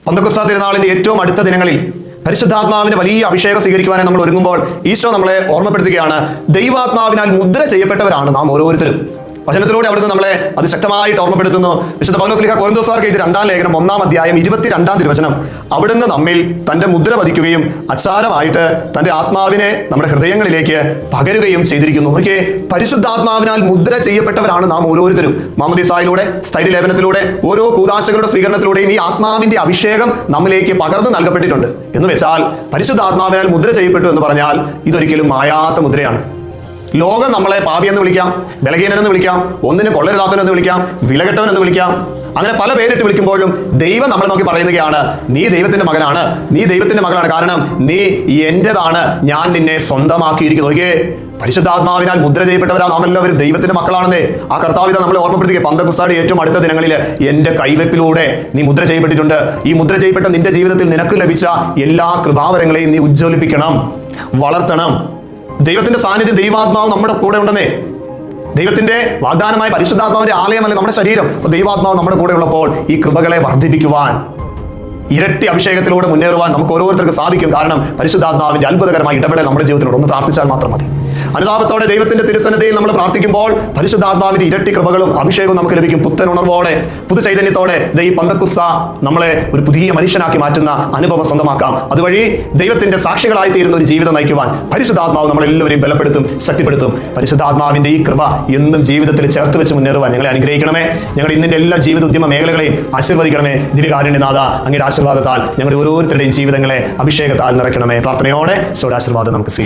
പന്തക്കുസ്ത തിരുനാളിന്റെ ഏറ്റവും അടുത്ത ദിനങ്ങളിൽ പരിശുദ്ധാത്മാവിന്റെ വലിയ അഭിഷേകം സ്വീകരിക്കുവാനായി നമ്മൾ ഒരുങ്ങുമ്പോൾ ഈശോ നമ്മളെ ഓർമ്മപ്പെടുത്തുകയാണ്, ദൈവാത്മാവിനാൽ മുദ്ര ചെയ്യപ്പെട്ടവരാണ് നാം ഓരോരുത്തരും. വചനത്തിലൂടെ അവിടുന്ന് നമ്മളെ അതിശക്തമായിട്ട് ഓർമ്മപ്പെടുത്തുന്നു. വിശുദ്ധ പൗലോസ് കൊരിന്ത്യക്കാർക്ക് എഴുതിയ 2-ാം ലേഖനം 1-ാം അധ്യായം 22-ാം തിരുവചനം. അവിടുന്ന് നമ്മിൽ തന്റെ മുദ്ര പതിക്കുകയും അച്ചാരമായിട്ട് തന്റെ ആത്മാവിനെ നമ്മുടെ ഹൃദയങ്ങളിലേക്ക് പകരുകയും ചെയ്തിരിക്കുന്നു. നോക്കിയേ, പരിശുദ്ധാത്മാവിനാൽ മുദ്ര ചെയ്യപ്പെട്ടവരാണ് നാം ഓരോരുത്തരും. മാമോദീസായിലൂടെ, സ്ഥൈര്യലേപനത്തിലൂടെ, ഓരോ കൂദാശകളുടെ സ്വീകരണത്തിലൂടെയും ഈ ആത്മാവിന്റെ അഭിഷേകം നമ്മിലേക്ക് പകർന്നു നൽകപ്പെട്ടിട്ടുണ്ട്. എന്ന് വെച്ചാൽ പരിശുദ്ധാത്മാവിനാൽ മുദ്ര ചെയ്യപ്പെട്ടു എന്ന് പറഞ്ഞാൽ ഇതൊരിക്കലും മായാത്ത മുദ്രയാണ്. ലോകം നമ്മളെ പാപിയെന്ന് വിളിക്കാം, ബലഹീനനെന്ന് വിളിക്കാം, ഒന്നിനും കൊള്ളരുതാത്തവനെന്ന് വിളിക്കാം, വിലകെട്ടവനെന്ന് വിളിക്കാം. അങ്ങനെ പല പേരിട്ട് വിളിക്കുമ്പോഴും ദൈവം നമ്മളെ നോക്കി പറയുകയാണ്, നീ ദൈവത്തിന്റെ മകനാണ്, നീ ദൈവത്തിന്റെ മകളാണ്. കാരണം നീ എന്റേതാണ്, ഞാൻ നിന്നെ സ്വന്തമാക്കിയിരിക്കുന്നു. നോക്കിയേ, പരിശുദ്ധാത്മാവിനാൽ മുദ്ര ചെയ്യപ്പെട്ടവരാ നാം എല്ലാവരും ദൈവത്തിന്റെ മക്കളാണെന്നേ ആ കർത്താവിത നമ്മളെ ഓർമ്മപ്പെടുത്തുക. പന്തക്കുസ്തയുടെ ഏറ്റവും അടുത്ത ദിനങ്ങളിൽ എന്റെ കൈവെപ്പിലൂടെ നീ മുദ്ര ചെയ്യപ്പെട്ടിട്ടുണ്ട്. ഈ മുദ്ര ചെയ്യപ്പെട്ട നിന്റെ ജീവിതത്തിൽ നിനക്ക് ലഭിച്ച എല്ലാ കൃപാവരങ്ങളെയും നീ ഉജ്ജ്വലിപ്പിക്കണം, വളർത്തണം. ദൈവത്തിന്റെ സാന്നിധ്യം, ദൈവാത്മാവ് നമ്മുടെ കൂടെ ഉണ്ടെന്നേ. ദൈവത്തിന്റെ വാഗ്ദാനമായ പരിശുദ്ധാത്മാവിന്റെ ആലയമല്ല നമ്മുടെ ശരീരം. ദൈവാത്മാവ് നമ്മുടെ കൂടെ ഉള്ളപ്പോൾ ഈ കൃപകളെ വർദ്ധിപ്പിക്കുവാൻ, ഇരട്ടി അഭിഷേകത്തിലൂടെ മുന്നേറുവാൻ നമുക്ക് ഓരോരുത്തർക്കും സാധിക്കും. കാരണം പരിശുദ്ധാത്മാവിന്റെ അത്ഭുതകരമായ ഇടപെടൽ നമ്മുടെ ജീവിതത്തിലൂടെ ഒന്ന് പ്രാർത്ഥിച്ചാൽ മാത്രം മതി. അനുതാപത്തോടെ ദൈവത്തിന്റെ തിരുസന്നിധിയിൽ നമ്മൾ പ്രാർത്ഥിക്കുമ്പോൾ പരിശുദ്ധാത്മാവിന്റെ ഇരട്ടി കൃപകളും അഭിഷേകവും നമുക്ക് ലഭിക്കും. പുത്തൻ ഉണർവോടെ, പുതു ചൈതന്യത്തോടെ ഈ പന്തക്കുസ്ത നമ്മളെ ഒരു പുതിയ മനുഷ്യനാക്കി മാറ്റുന്ന അനുഭവം സ്വന്തമാക്കാം. അതുവഴി ദൈവത്തിന്റെ സാക്ഷികളായി തീരുന്ന ഒരു ജീവിതം നയിക്കുവാൻ പരിശുദ്ധാത്മാവ് നമ്മളെല്ലാവരെയും ബലപ്പെടുത്തും, ശക്തിപ്പെടുത്തും. പരിശുദ്ധാത്മാവിന്റെ ഈ കൃപ എന്നും ജീവിതത്തിൽ ചേർത്ത് വെച്ച് മുന്നേറുവാൻ ഞങ്ങളെ അനുഗ്രഹിക്കണമേ. ഞങ്ങളുടെ ഇന്നിന്റെ എല്ലാ ജീവിത ഉദ്യമ മേഖലകളെയും ആശീർവദിക്കണമേ. ദിവ്യകാരുണ്യനാഥ, അങ്ങയുടെ ആശീർവാദത്താൽ ഞങ്ങളുടെ ഓരോരുത്തരുടെയും ജീവിതങ്ങളെ അഭിഷേകത്താൽ നിറയ്ക്കണമേ. പ്രാർത്ഥനയോടെ ആശീർവാദം നമുക്ക് സ്വീകരിക്കാം.